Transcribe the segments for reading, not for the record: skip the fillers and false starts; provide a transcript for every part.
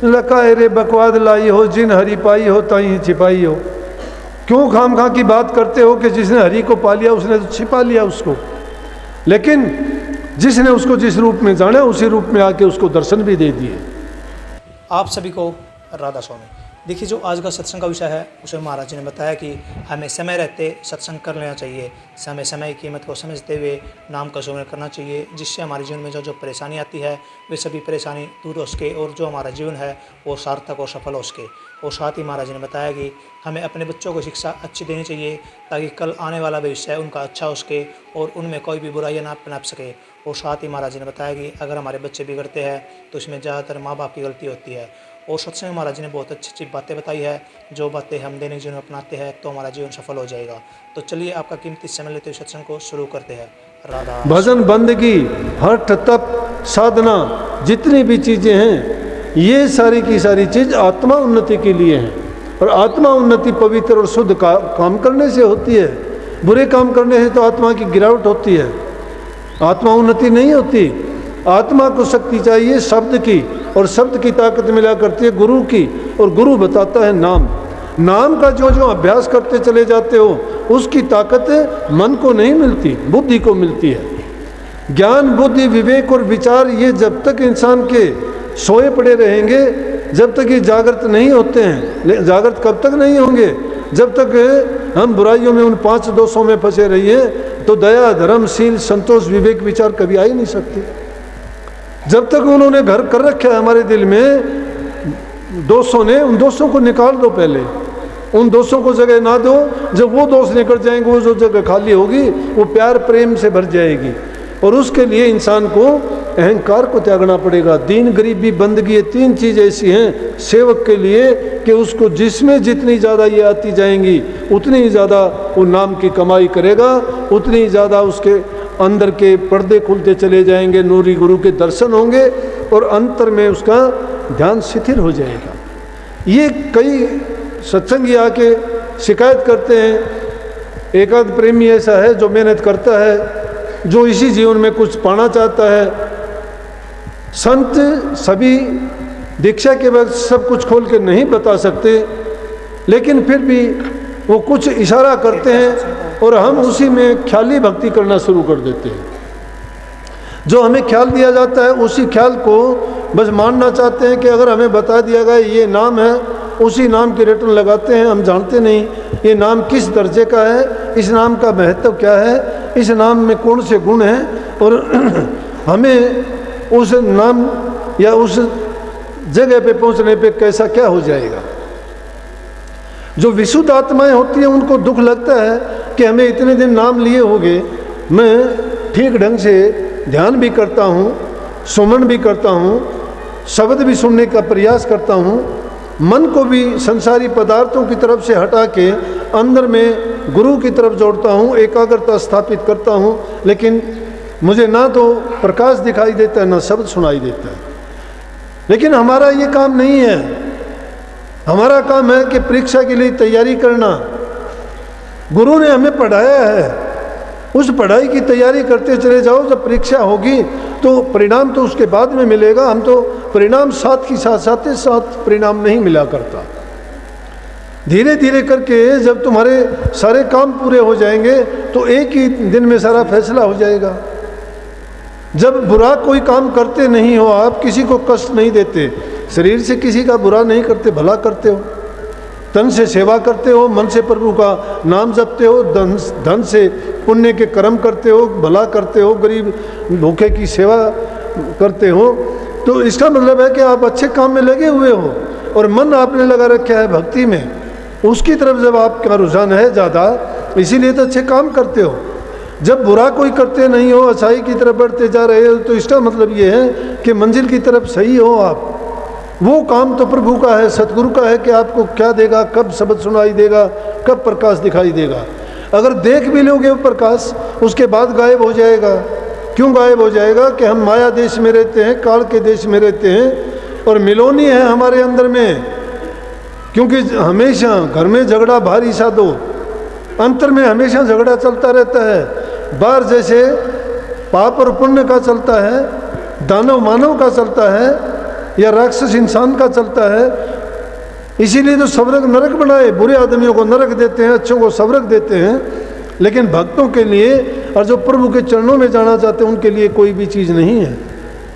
लकाए रे बकवाद लाई हो, जिन हरी पाई हो ताई छिपाई हो। क्यों खाम खा की बात करते हो कि जिसने हरि को पा लिया उसने तो छिपा लिया उसको, लेकिन जिसने उसको जिस रूप में जाना उसी रूप में आके उसको दर्शन भी दे दिए। आप सभी को राधा स्वामी। देखिए, जो आज का सत्संग का विषय है उसे महाराज जी ने बताया कि हमें समय रहते सत्संग कर लेना चाहिए, समय समय की कीमत को समझते हुए नाम का सुमिरन करना चाहिए, जिससे हमारे जीवन में जो परेशानी आती है वे सभी परेशानी दूर हो सके और जो हमारा जीवन है वो सार्थक और सफल हो सके। और साथ ही महाराज जी ने बताया कि हमें अपने बच्चों को शिक्षा अच्छी देनी चाहिए ताकि कल आने वाला भविष्य है उनका अच्छा हो सके और उनमें कोई भी बुराइयां ना पनप सके। और साथ ही महाराज जी ने बताया कि अगर हमारे बच्चे बिगड़ते हैं तो इसमें ज़्यादातर माँ बाप की गलती होती है। और सत्संग महाराज जी ने बहुत अच्छी अच्छी बातें बताई है, जो बातें हम दैनिक जीवन में अपनाते हैं तो हमारा जीवन सफल हो जाएगा। तो चलिए आपका कीमती समय लेते हुए सत्संग को शुरू करते हैं। राधा भजन बंदगी हठ तप साधना जितनी भी चीज़ें हैं ये सारी की सारी चीज़ आत्मा उन्नति के लिए हैं। और आत्मा उन्नति पवित्र और शुद्ध काम करने से होती है, बुरे काम करने से तो आत्मा की गिरावट होती है, आत्मा उन्नति नहीं होती। आत्मा को शक्ति चाहिए शब्द की, और शब्द की ताकत मिला करती है गुरु की, और गुरु बताता है नाम। नाम का जो जो अभ्यास करते चले जाते हो उसकी ताकत मन को नहीं मिलती, बुद्धि को मिलती है। ज्ञान बुद्धि विवेक और विचार ये जब तक इंसान के सोए पड़े रहेंगे, जब तक ये जागृत नहीं होते हैं। जागृत कब तक नहीं होंगे? जब तक हम बुराइयों में उन 5 दोषों में फंसे रहिए तो दया धर्म शील संतोष विवेक विचार कभी आ ही नहीं सकते। जब तक उन्होंने घर कर रखा है हमारे दिल में दोषों ने, उन दोषों को निकाल दो पहले, उन दोषों को जगह ना दो। जब वो दोष निकल जाएंगे वो जो जगह खाली होगी वो प्यार प्रेम से भर जाएगी। और उसके लिए इंसान को अहंकार को त्यागना पड़ेगा। दीन गरीबी बंदगी ये 3 चीज़ ऐसी हैं सेवक के लिए कि उसको जिसमें जितनी ज़्यादा ये आती जाएंगी उतनी ही ज़्यादा वो नाम की कमाई करेगा, उतनी ही ज़्यादा उसके अंदर के पर्दे खुलते चले जाएंगे, नूरी गुरु के दर्शन होंगे और अंतर में उसका ध्यान शिथिल हो जाएगा। ये कई सत्संगी आके शिकायत करते हैं। एकाध प्रेमी ऐसा है जो मेहनत करता है, जो इसी जीवन में कुछ पाना चाहता है। संत सभी दीक्षा के वक्त सब कुछ खोल के नहीं बता सकते, लेकिन फिर भी वो कुछ इशारा करते हैं और हम उसी में ख्याली भक्ति करना शुरू कर देते हैं। जो हमें ख्याल दिया जाता है उसी ख्याल को बस मानना चाहते हैं कि अगर हमें बता दिया गया ये नाम है, उसी नाम की रेटन लगाते हैं। हम जानते नहीं ये नाम किस दर्जे का है, इस नाम का महत्व क्या है, इस नाम में कौन से गुण हैं, और हमें उस नाम या उस जगह पे पहुंचने पे कैसा क्या हो जाएगा। जो विशुद्ध आत्माएं होती हैं उनको दुख लगता है कि हमें इतने दिन नाम लिए होंगे, मैं ठीक ढंग से ध्यान भी करता हूँ, सुमन भी करता हूँ, शब्द भी सुनने का प्रयास करता हूँ, मन को भी संसारी पदार्थों की तरफ से हटा के अंदर में गुरु की तरफ जोड़ता हूँ, एकाग्रता स्थापित करता हूँ, लेकिन मुझे ना तो प्रकाश दिखाई देता है ना शब्द सुनाई देता है। लेकिन हमारा ये काम नहीं है। हमारा काम है कि परीक्षा के लिए तैयारी करना। गुरु ने हमें पढ़ाया है, उस पढ़ाई की तैयारी करते चले जाओ। जब परीक्षा होगी तो परिणाम तो उसके बाद में मिलेगा। हम तो परिणाम साथ ही साथ परिणाम नहीं मिला करता। धीरे धीरे करके जब तुम्हारे सारे काम पूरे हो जाएंगे तो एक ही दिन में सारा फैसला हो जाएगा। जब बुरा कोई काम करते नहीं हो, आप किसी को कष्ट नहीं देते, शरीर से किसी का बुरा नहीं करते, भला करते हो, तन से सेवा करते हो, मन से प्रभु का नाम जपते हो, धन से पुण्य के कर्म करते हो, भला करते हो, गरीब भूखे की सेवा करते हो, तो इसका मतलब है कि आप अच्छे काम में लगे हुए हो और मन आपने लगा रखा है भक्ति में। उसकी तरफ जब आपका रुझान है ज़्यादा, इसीलिए तो अच्छे काम करते हो। जब बुरा कोई करते नहीं हो, अच्छाई की तरफ बढ़ते जा रहे हो, तो इसका मतलब ये है कि मंजिल की तरफ सही हो आप। वो काम तो प्रभु का है, सतगुरु का है कि आपको क्या देगा, कब शब्द सुनाई देगा, कब प्रकाश दिखाई देगा। अगर देख भी लोगे वो प्रकाश, उसके बाद गायब हो जाएगा। क्यों गायब हो जाएगा? कि हम माया देश में रहते हैं, काल के देश में रहते हैं और मिलोनी है हमारे अंदर में। क्योंकि हमेशा घर में झगड़ा भारी सा दो, अंतर में हमेशा झगड़ा चलता रहता है। बाहर जैसे पाप और पुण्य का चलता है, दानव मानव का चलता है, या राक्षस इंसान का चलता है। इसीलिए तो स्वर्ग नरक बनाए, बुरे आदमियों को नरक देते हैं, अच्छों को स्वर्ग देते हैं। लेकिन भक्तों के लिए और जो प्रभु के चरणों में जाना चाहते हैं उनके लिए कोई भी चीज़ नहीं है।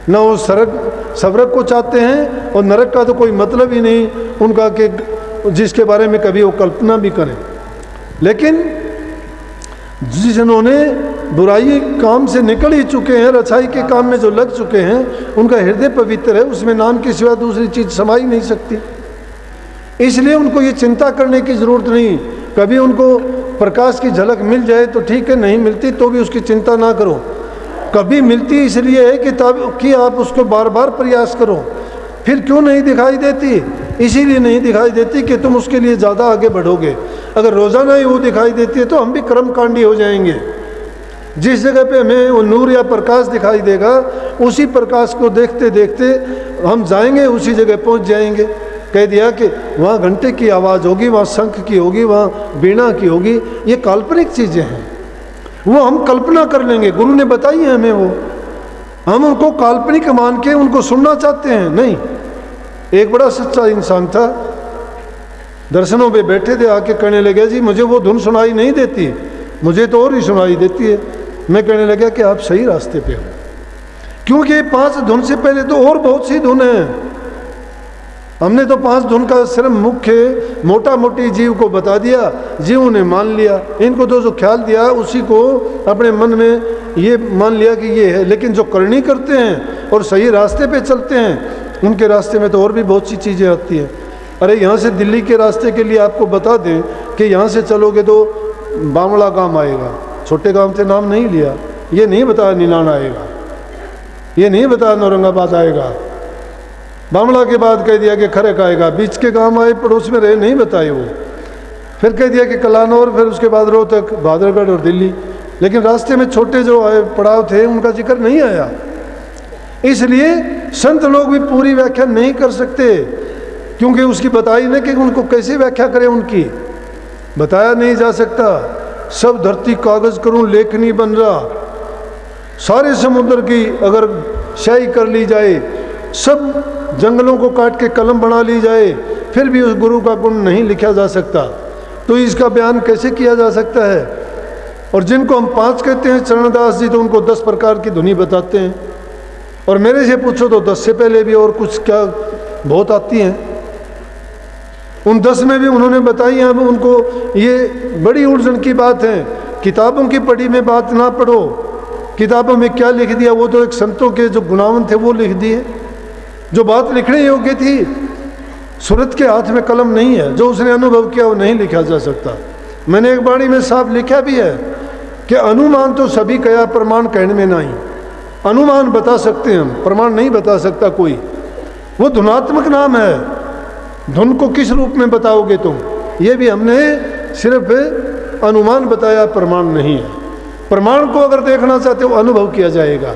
ना वो स्वर्ग को चाहते हैं और नरक का तो कोई मतलब ही नहीं उनका कि जिसके बारे में कभी वो कल्पना भी करें। लेकिन जिन्होंने बुराई काम से निकल ही चुके हैं, अच्छाई के काम में जो लग चुके हैं, उनका हृदय पवित्र है, उसमें नाम के सिवा दूसरी चीज़ समा ही नहीं सकती। इसलिए उनको ये चिंता करने की ज़रूरत नहीं। कभी उनको प्रकाश की झलक मिल जाए तो ठीक है, नहीं मिलती तो भी उसकी चिंता ना करो। कभी मिलती इसलिए है कि आप उसको बार बार प्रयास करो। फिर क्यों नहीं दिखाई देती? इसीलिए नहीं दिखाई देती कि तुम उसके लिए ज़्यादा आगे बढ़ोगे। अगर रोज़ाना ही वो दिखाई देती है तो हम भी कर्मकांडी हो जाएंगे। जिस जगह पे हमें वो नूर या प्रकाश दिखाई देगा, उसी प्रकाश को देखते देखते हम जाएंगे, उसी जगह पहुंच जाएंगे। कह दिया कि वहाँ घंटे की आवाज़ होगी, वहाँ शंख की होगी, वहाँ वीणा की होगी, ये काल्पनिक चीज़ें हैं, वो हम कल्पना कर लेंगे। गुरु ने बताई है हमें, वो हम उनको काल्पनिक मान के उनको सुनना चाहते हैं। नहीं, एक बड़ा सच्चा इंसान था, दर्शनों पे बैठे थे, आके कहने लगे जी मुझे वो धुन सुनाई नहीं देती, मुझे तो और ही सुनाई देती है। मैं कहने लगा कि आप सही रास्ते पे हो, क्योंकि 5 धुन से पहले तो और बहुत सी धुन है। हमने तो 5 धुन का सिर्फ मुख्य मोटा मोटी जीव को बता दिया, जीव ने मान लिया। इनको तो जो ख्याल दिया उसी को अपने मन में ये मान लिया कि ये है। लेकिन जो करनी करते हैं और सही रास्ते पे चलते हैं, उनके रास्ते में तो और भी बहुत सी चीज़ें आती हैं। अरे यहाँ से दिल्ली के रास्ते के लिए आपको बता दें कि यहाँ से चलोगे तो बामड़ा गांव आएगा, छोटे गांव से नाम नहीं लिया, ये नहीं बताया नीलान आएगा, ये नहीं बताया औरंगाबाद आएगा, बामड़ा के बाद कह दिया कि खरक आएगा, बीच के गांव आए पड़ोस में रहे, नहीं बताए वो। फिर कह दिया कि कलानौर, फिर उसके बाद रोहतक, भादरगढ़ और दिल्ली। लेकिन रास्ते में छोटे जो पड़ाव थे उनका जिक्र नहीं आया। इसलिए संत लोग भी पूरी व्याख्या नहीं कर सकते, क्योंकि उसकी बताई नहीं कि उनको कैसे व्याख्या करें, उनकी बताया नहीं जा सकता। सब धरती कागज करूं लेखनी बन रहा, सारे समुद्र की अगर स्याही कर ली जाए, सब जंगलों को काट के कलम बना ली जाए, फिर भी उस गुरु का गुण नहीं लिखा जा सकता। तो इसका बयान कैसे किया जा सकता है? और जिनको हम 5 कहते हैं चरणदास जी, तो उनको 10 प्रकार की धुनी बताते हैं। और मेरे से पूछो तो 10 से पहले भी और कुछ क्या बहुत आती हैं। उन 10 में भी उन्होंने बताई हैं। अब उनको ये बड़ी उलझन की बात है, किताबों की पढ़ी में बात ना पढ़ो। किताबों में क्या लिख दिया, वो तो एक संतों के जो गुणावन थे वो लिख दिए। जो बात लिखने योग्य थी, सूरत के हाथ में कलम नहीं है, जो उसने अनुभव किया वो नहीं लिखा जा सकता। मैंने एक बाणी में साफ लिखा भी है कि अनुमान तो सभी कया, प्रमाण कहने में नहीं। अनुमान बता सकते हैं हम, प्रमाण नहीं बता सकता कोई। वो धुनात्मक नाम है, धुन को किस रूप में बताओगे तुम? ये भी हमने सिर्फ अनुमान बताया, प्रमाण नहीं है। प्रमाण को अगर देखना चाहते हो अनुभव किया जाएगा।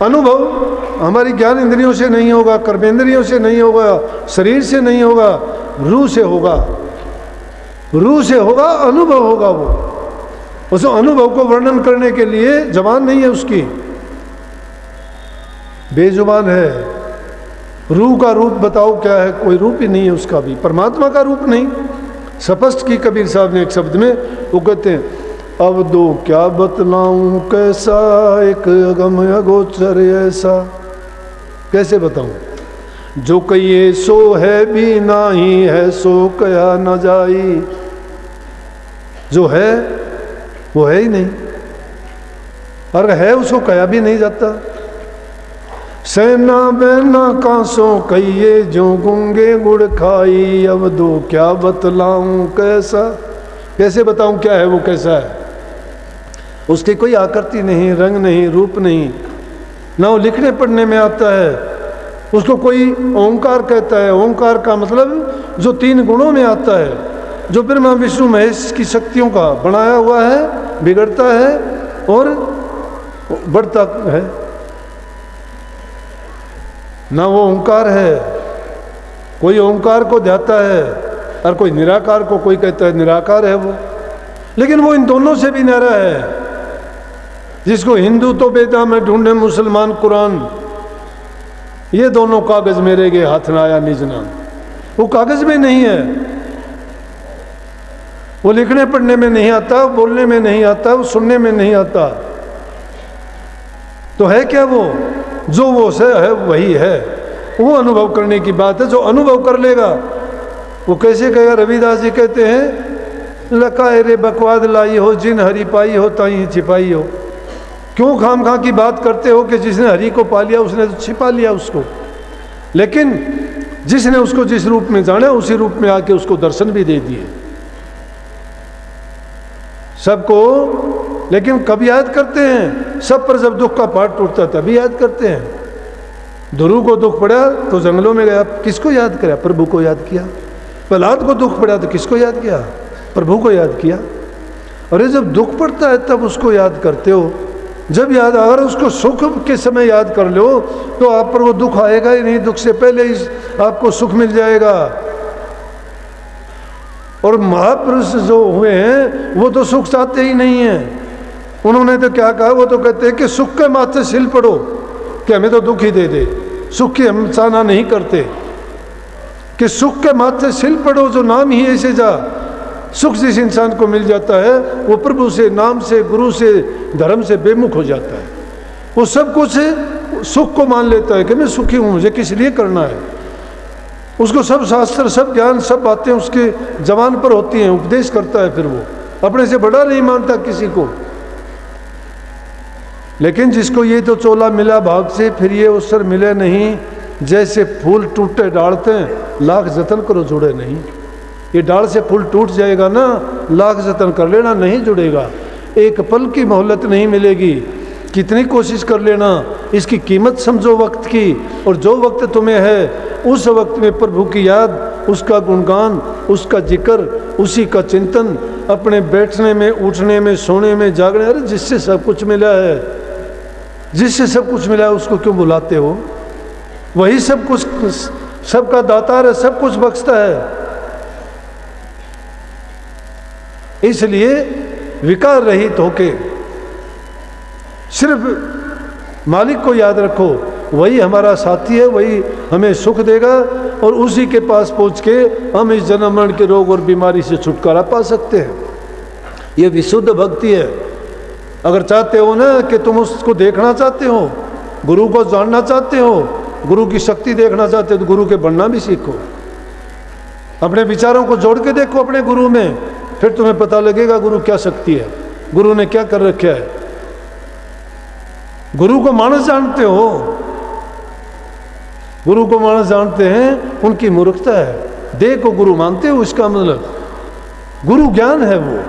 अनुभव हमारी ज्ञान इंद्रियों से नहीं होगा, कर्मेंद्रियों से नहीं होगा, शरीर से नहीं होगा, रूह से होगा। रूह से होगा, अनुभव होगा। वो उस अनुभव को वर्णन करने के लिए जबान नहीं है उसकी, बेजुबान है। रूह का रूप बताओ क्या है? कोई रूप ही नहीं है उसका भी, परमात्मा का रूप नहीं। स्पष्ट की कबीर साहब ने एक शब्द में, वो कहते हैं अब दो क्या बतलाऊं कैसा एक अगम अगोचर ऐसा। कैसे बताऊं? जो कहिए सो है भी नाही है, सो कया न जाई। जो है वो है ही नहीं, और है उसको कया भी नहीं जाता। सेना बेना कांसो कहिए जो गूंगे गुड़ खाई। अब दो क्या बतलाऊं कैसा, कैसे बताऊं क्या है वो, कैसा है? उसकी कोई आकृति नहीं, रंग नहीं, रूप नहीं, ना वो लिखने पढ़ने में आता है। उसको कोई ओंकार कहता है। ओंकार का मतलब जो 3 गुणों में आता है, जो ब्रह्मा विष्णु महेश की शक्तियों का बनाया हुआ है, बिगड़ता है और बढ़ता है। ना वो ओंकार है, कोई ओंकार को ध्याता है और कोई निराकार को, कोई कहता है निराकार है वो। लेकिन वो इन दोनों से भी न्यारा है। जिसको हिंदू तो वेदा में ढूंढे, मुसलमान कुरान, ये दोनों कागज मेरे गए हाथ ना आया निज नाम। वो कागज में नहीं है, वो लिखने पढ़ने में नहीं आता, बोलने में नहीं आता, वो सुनने में नहीं आता। तो है क्या वो? जो वो से है वही है। वो अनुभव करने की बात है। जो अनुभव कर लेगा वो कैसे कहेगा? रविदास जी कहते हैं लकाए रे बकवाद लाई हो, जिन हरि पाई हो ताई छिपाई हो। क्यों खाम खा की बात करते हो कि जिसने हरि को पा लिया उसने तो छिपा लिया उसको, लेकिन जिसने उसको जिस रूप में जाना उसी रूप में आके उसको दर्शन भी दे दिए सबको। लेकिन कब याद करते हैं? सब पर जब दुख का पाट टूटता तभी याद करते हैं। ध्रुव को दुख पड़ा तो जंगलों में गया, किसको याद किया? प्रभु को याद किया। प्रहलाद को दुख पड़ा तो किसको याद किया? प्रभु को याद किया। अरे जब दुख पड़ता है तब उसको याद करते हो। जब याद, अगर उसको सुख के समय याद कर लो तो आप पर वो दुख आएगा ही नहीं, दुख से पहले ही आपको सुख मिल जाएगा। और महापुरुष जो हुए हैं वो तो सुख चाहते ही नहीं हैं। उन्होंने तो क्या कहा? वो तो कहते हैं कि सुख के माथे सिल पड़ो कि हमें तो दुख ही दे दे। सुख की हम चाहना नहीं करते कि सुख के माथे सिल पड़ो, जो नाम ही ऐसे जा। सुख जिस इंसान को मिल जाता है वो प्रभु से, नाम से, गुरु से, धर्म से बेमुख हो जाता है। वो सब कुछ सुख को मान लेता है कि मैं सुखी हूँ, मुझे किस लिए करना है। उसको सब शास्त्र, सब ज्ञान, सब बातें उसके जबान पर होती हैं, उपदेश करता है। फिर वो अपने से बड़ा नहीं मानता किसी को। लेकिन जिसको ये तो चोला मिला भाग से, फिर ये अवसर मिले नहीं। जैसे फूल टूटे डालते हैं, लाख जतन करो जुड़े नहीं। ये डाल से फूल टूट जाएगा ना, लाख जतन कर लेना नहीं जुड़ेगा। एक पल की मोहलत नहीं मिलेगी, कितनी कोशिश कर लेना। इसकी कीमत समझो वक्त की, और जो वक्त तुम्हें है उस वक्त में प्रभु की याद, उसका गुणगान, उसका जिक्र, उसी का चिंतन, अपने बैठने में, उठने में, सोने में, जागने। अरे जिससे सब कुछ मिला है, जिससे सब कुछ मिला है उसको क्यों बुलाते हो? वही सब कुछ, सबका दातार है, सब कुछ बख्शता है। इसलिए विकार रहित होके सिर्फ मालिक को याद रखो, वही हमारा साथी है, वही हमें सुख देगा। और उसी के पास पहुंच के हम इस जन्म मरण के रोग और बीमारी से छुटकारा पा सकते हैं। ये विशुद्ध भक्ति है। अगर चाहते हो ना कि तुम उसको देखना चाहते हो, गुरु को जानना चाहते हो, गुरु की शक्ति देखना चाहते हो, तो गुरु के बनना भी सीखो। अपने विचारों को जोड़ के देखो अपने गुरु में, फिर तुम्हें पता लगेगा गुरु क्या शक्ति है, गुरु ने क्या कर रखा है। गुरु को मानस जानते हो, गुरु को मानस जानते हैं, उनकी मूर्खता है। देह को गुरु मानते हो, इसका मतलब गुरु ज्ञान है। वो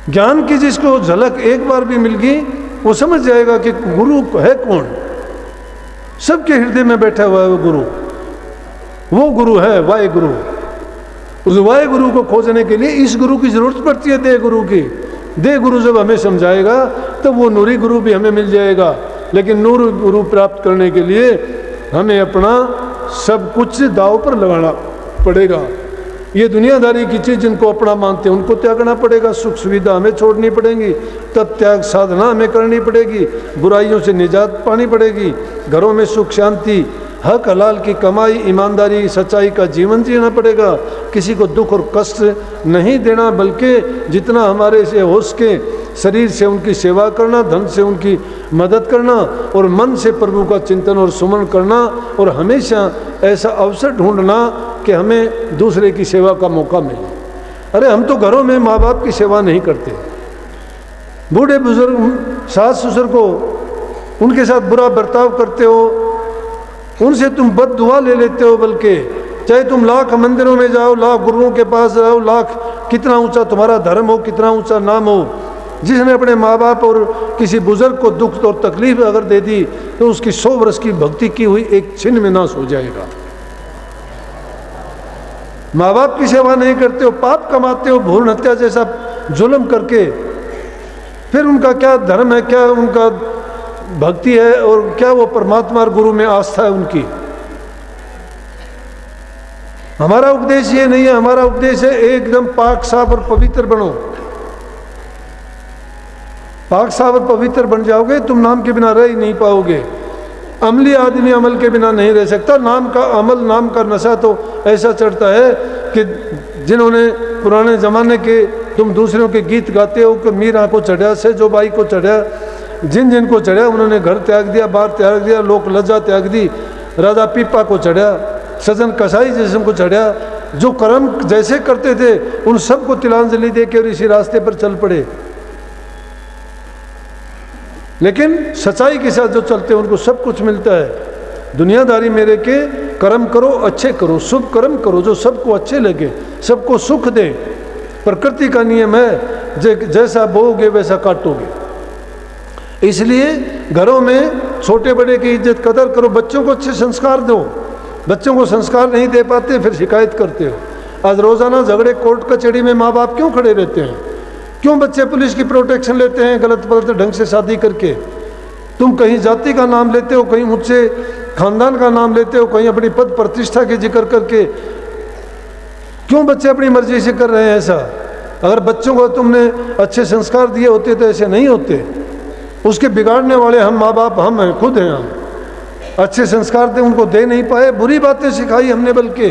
ज्ञान की जिसको झलक एक बार भी मिल गई वो समझ जाएगा कि गुरु है कौन। सबके हृदय में बैठा हुआ है वो गुरु। वो गुरु है वाहे गुरु। उस वाहे गुरु को खोजने के लिए इस गुरु की जरूरत पड़ती है, देह गुरु की। देह गुरु जब हमें समझाएगा तब वो नूरी गुरु भी हमें मिल जाएगा। लेकिन नूर गुरु प्राप्त करने के लिए हमें अपना सब कुछ दांव पर लगाना पड़ेगा। ये दुनियादारी की चीज़ जिनको अपना मानते हैं उनको त्यागना पड़ेगा, सुख सुविधा हमें छोड़नी पड़ेगी, तब त्याग साधना हमें करनी पड़ेगी, बुराइयों से निजात पानी पड़ेगी, घरों में सुख शांति, हक हलाल की कमाई, ईमानदारी, सच्चाई का जीवन जीना पड़ेगा। किसी को दुख और कष्ट नहीं देना, बल्कि जितना हमारे से हो सके शरीर से उनकी सेवा करना, धन से उनकी मदद करना, और मन से प्रभु का चिंतन और सुमन करना, और हमेशा ऐसा अवसर ढूंढना कि हमें दूसरे की सेवा का मौका मिले। अरे हम तो घरों में माँ बाप की सेवा नहीं करते, बूढ़े बुजुर्ग सास ससुर को उनके साथ बुरा बर्ताव करते हो, उनसे तुम बद दुआ ले लेते हो। बल्कि चाहे तुम लाख मंदिरों में जाओ, लाख गुरुओं के पास जाओ, लाख कितना ऊंचा तुम्हारा धर्म हो, कितना ऊंचा नाम हो, जिसने अपने माँ बाप और किसी बुजुर्ग को दुख और तकलीफ अगर दे दी तो उसकी 100 वर्ष की भक्ति की हुई एक छिन में नाश हो जाएगा। माँ बाप की सेवा नहीं करते हो, पाप कमाते हो भ्रूण हत्या जैसा जुल्म करके, फिर उनका क्या धर्म है, क्या उनका भक्ति है, और क्या वो परमात्मा और गुरु में आस्था है उनकी। हमारा उपदेश ये नहीं है। हमारा उपदेश है एकदम पाक साफ और पवित्र बनो। पाक साफ और पवित्र बन जाओगे तुम नाम के बिना रह ही नहीं पाओगे। अमली आदमी अमल के बिना नहीं रह सकता। नाम का अमल, नाम का नशा तो ऐसा चढ़ता है कि जिन्होंने पुराने ज़माने के, तुम दूसरों के गीत गाते हो कि मीरा को चढ़ा, सेजोबाई को चढ़ा, जिन जिन को चढ़ा उन्होंने घर त्याग दिया, बार त्याग दिया, लोक लज्जा त्याग दी, राजा पीपा को चढ़ा, सजन कसाई जैसे को चढ़ा, जो कर्म जैसे करते थे उन सबको तिलांजलि दे के और इसी रास्ते पर चल पड़े। लेकिन सच्चाई के साथ जो चलते हैं उनको सब कुछ मिलता है। दुनियादारी मेरे के कर्म करो, अच्छे करो, शुभ कर्म करो जो सबको अच्छे लगे, सबको सुख दे। प्रकृति का नियम है, जैसा बोओगे वैसा काटोगे। इसलिए घरों में छोटे बड़े की इज्जत कदर करो, बच्चों को अच्छे संस्कार दो। बच्चों को संस्कार नहीं दे पाते फिर शिकायत करते हो। आज रोज़ाना झगड़े कोर्ट कचहरी में माँ बाप क्यों खड़े रहते हैं? क्यों बच्चे पुलिस की प्रोटेक्शन लेते हैं गलत पलत ढंग से शादी करके? तुम कहीं जाति का नाम लेते हो, कहीं ऊंचे खानदान का नाम लेते हो, कहीं अपनी पद प्रतिष्ठा के जिक्र करके। क्यों बच्चे अपनी मर्जी से कर रहे हैं ऐसा? अगर बच्चों को तुमने अच्छे संस्कार दिए होते तो ऐसे नहीं होते। उसके बिगाड़ने वाले हम माँ बाप, हम हैं, खुद हैं हम। अच्छे संस्कार दे उनको दे नहीं पाए, बुरी बातें सिखाई हमने। बल्कि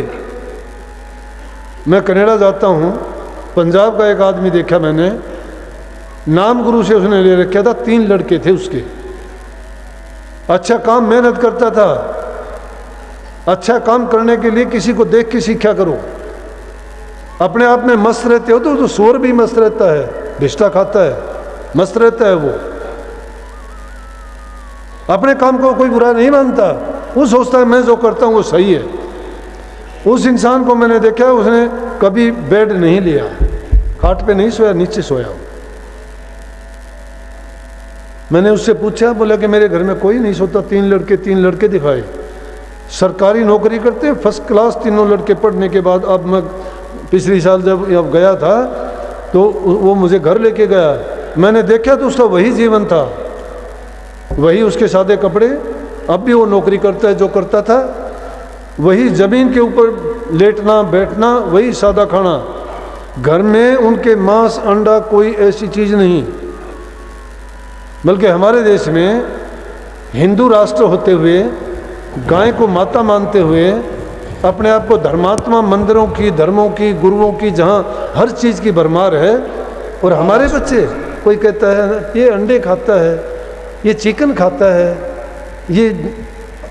मैं कनाडा जाता हूँ, पंजाब का एक आदमी देखा मैंने, नाम गुरु से उसने ले रखा था, 3 लड़के थे उसके। अच्छा काम, मेहनत करता था। अच्छा काम करने के लिए किसी को देख के सीखा करो। अपने आप में मस्त रहते हो तो सूअर भी मस्त रहता है, भिष्टा खाता है, मस्त रहता है वो। अपने काम को कोई बुरा नहीं मानता, वो सोचता है मैं जो करता हूँ वो सही है। उस इंसान को मैंने देखा, उसने कभी बेड नहीं लिया, खाट पे नहीं सोया, नीचे सोया। मैंने उससे पूछा, बोला कि मेरे घर में कोई नहीं सोता। 3 लड़के दिखाए, सरकारी नौकरी करते हैं, फर्स्ट क्लास, तीनों लड़के पढ़ने के बाद। अब मैं पिछली साल जब अब गया था तो वो मुझे घर लेके गया, मैंने देखा तो उसका वही जीवन था, वही उसके सादे कपड़े। अब भी वो नौकरी करता है जो करता था, वही ज़मीन के ऊपर लेटना बैठना, वही सादा खाना। घर में उनके मांस अंडा कोई ऐसी चीज़ नहीं। बल्कि हमारे देश में हिंदू राष्ट्र होते हुए, गाय को माता मानते हुए, अपने आप को धर्मात्मा, मंदिरों की, धर्मों की, गुरुओं की, जहाँ हर चीज़ की भरमार है, और हमारे बच्चे, कोई कहता है ये अंडे खाता है, ये चिकन खाता है, ये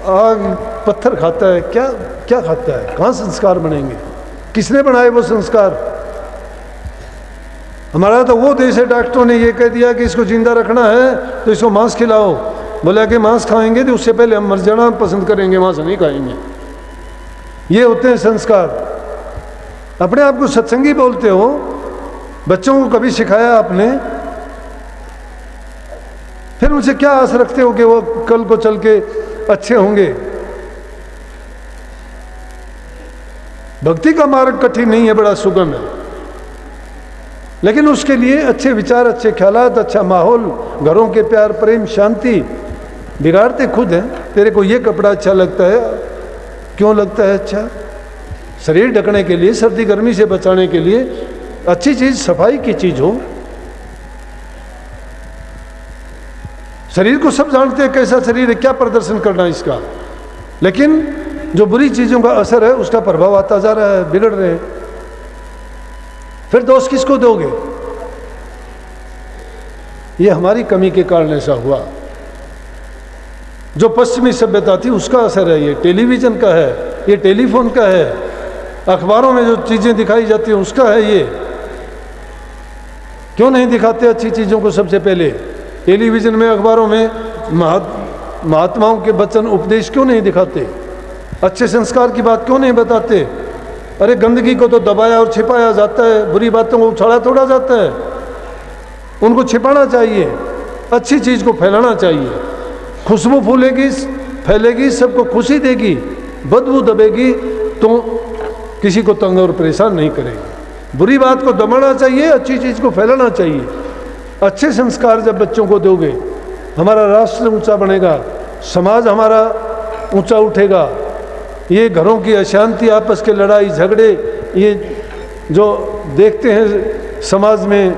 आग पत्थर खाता है, क्या क्या खाता है? कहाँ संस्कार बनेंगे? किसने बनाए वो संस्कार? हमारा तो वो देश है, डॉक्टरों ने ये कह दिया कि इसको जिंदा रखना है तो इसको मांस खिलाओ। बोला कि मांस खाएंगे तो उससे पहले हम मर जाना पसंद करेंगे, मांस नहीं खाएंगे। ये होते हैं संस्कार। अपने आप को सत्संगी बोलते हो, बच्चों को कभी सिखाया आपने? फिर उनसे क्या आस रखते हो कि वो कल को चल के अच्छे होंगे? भक्ति का मार्ग कठिन नहीं है, बड़ा सुगम है, लेकिन उसके लिए अच्छे विचार, अच्छे ख्यालात, अच्छा माहौल, घरों के प्यार, प्रेम, शांति। बिगाड़ते खुद हैं। तेरे को ये कपड़ा अच्छा लगता है, क्यों लगता है अच्छा? शरीर ढकने के लिए, सर्दी गर्मी से बचाने के लिए, अच्छी चीज़, सफाई की चीज़ हो। शरीर को सब जानते हैं कैसा शरीर है, क्या प्रदर्शन करना है इसका, लेकिन जो बुरी चीज़ों का असर है उसका प्रभाव आता जा रहा है, बिगड़ रहे हैं। फिर दोष किसको दोगे? ये हमारी कमी के कारण ऐसा हुआ। जो पश्चिमी सभ्यता थी उसका असर है, ये टेलीविज़न का है, ये टेलीफोन का है, अखबारों में जो चीज़ें दिखाई जाती हैं उसका है। ये क्यों नहीं दिखाते अच्छी चीज़ों को? सबसे पहले टेलीविज़न में, अखबारों में महात्माओं के वचन, उपदेश क्यों नहीं दिखाते? अच्छे संस्कार की बात क्यों नहीं बताते? अरे गंदगी को तो दबाया और छिपाया जाता है, बुरी बातों को उछाला तोड़ा जाता है। उनको छिपाना चाहिए, अच्छी चीज़ को फैलाना चाहिए। खुशबू फूलेगी, फैलेगी, सबको खुशी देगी। बदबू दबेगी तो किसी को तंग और परेशान नहीं करेगी। बुरी बात को दबाना चाहिए, अच्छी चीज़ को फैलाना चाहिए। अच्छे संस्कार जब बच्चों को दोगे, हमारा राष्ट्र ऊंचा बनेगा, समाज हमारा ऊंचा उठेगा। ये घरों की अशांति, आपस के लड़ाई झगड़े, ये जो देखते हैं समाज में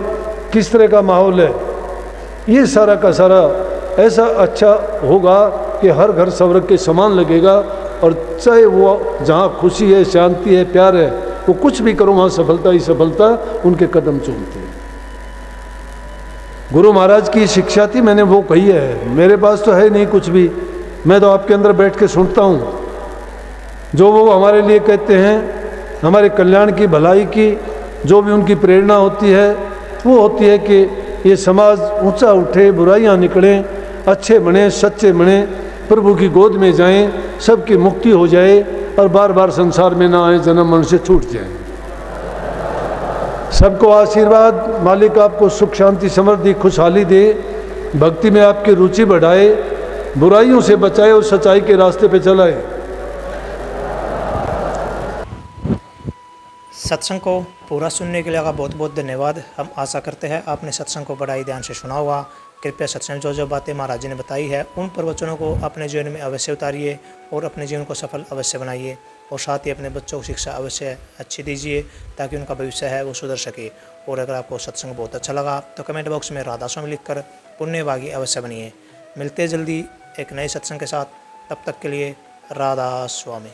किस तरह का माहौल है, ये सारा का सारा ऐसा अच्छा होगा आपके हर घर स्वर्ग के समान लगेगा। और चाहे वो जहाँ खुशी है, शांति है, प्यार है, वो कुछ भी करो वहाँ सफलता ही सफलता उनके कदम चूमती है। गुरु महाराज की शिक्षा थी, मैंने वो कही है। मेरे पास तो है नहीं कुछ भी, मैं तो आपके अंदर बैठ के सुनता हूँ। जो वो हमारे लिए कहते हैं, हमारे कल्याण की, भलाई की, जो भी उनकी प्रेरणा होती है वो होती है कि ये समाज ऊंचा उठे, बुराइयां निकलें, अच्छे बने, सच्चे बने, प्रभु की गोद में जाएं, सबकी मुक्ति हो जाए और बार बार संसार में ना आए, जन्म मरण से छूट जाएं। सबको आशीर्वाद, मालिक आपको सुख शांति समृद्धि खुशहाली दे, भक्ति में आपकी रुचि बढ़ाए, बुराइयों से बचाए और सच्चाई के रास्ते पे चलाए। सत्संग को पूरा सुनने के लिए आपका बहुत बहुत धन्यवाद। हम आशा करते हैं आपने सत्संग को बड़ा ही ध्यान से सुना होगा। कृपया सत्संग जो जो बातें महाराज जी ने बताई है उन प्रवचनों को अपने जीवन में अवश्य उतारिए और अपने जीवन को सफल अवश्य बनाइए, और साथ ही अपने बच्चों को शिक्षा अवश्य अच्छी दीजिए ताकि उनका भविष्य है वो सुधर सके। और अगर आपको सत्संग बहुत अच्छा लगा तो कमेंट बॉक्स में राधा स्वामी लिखकर पुण्यभागी अवश्य बनिए। मिलते जल्दी एक नए सत्संग के साथ, तब तक के लिए राधा स्वामी।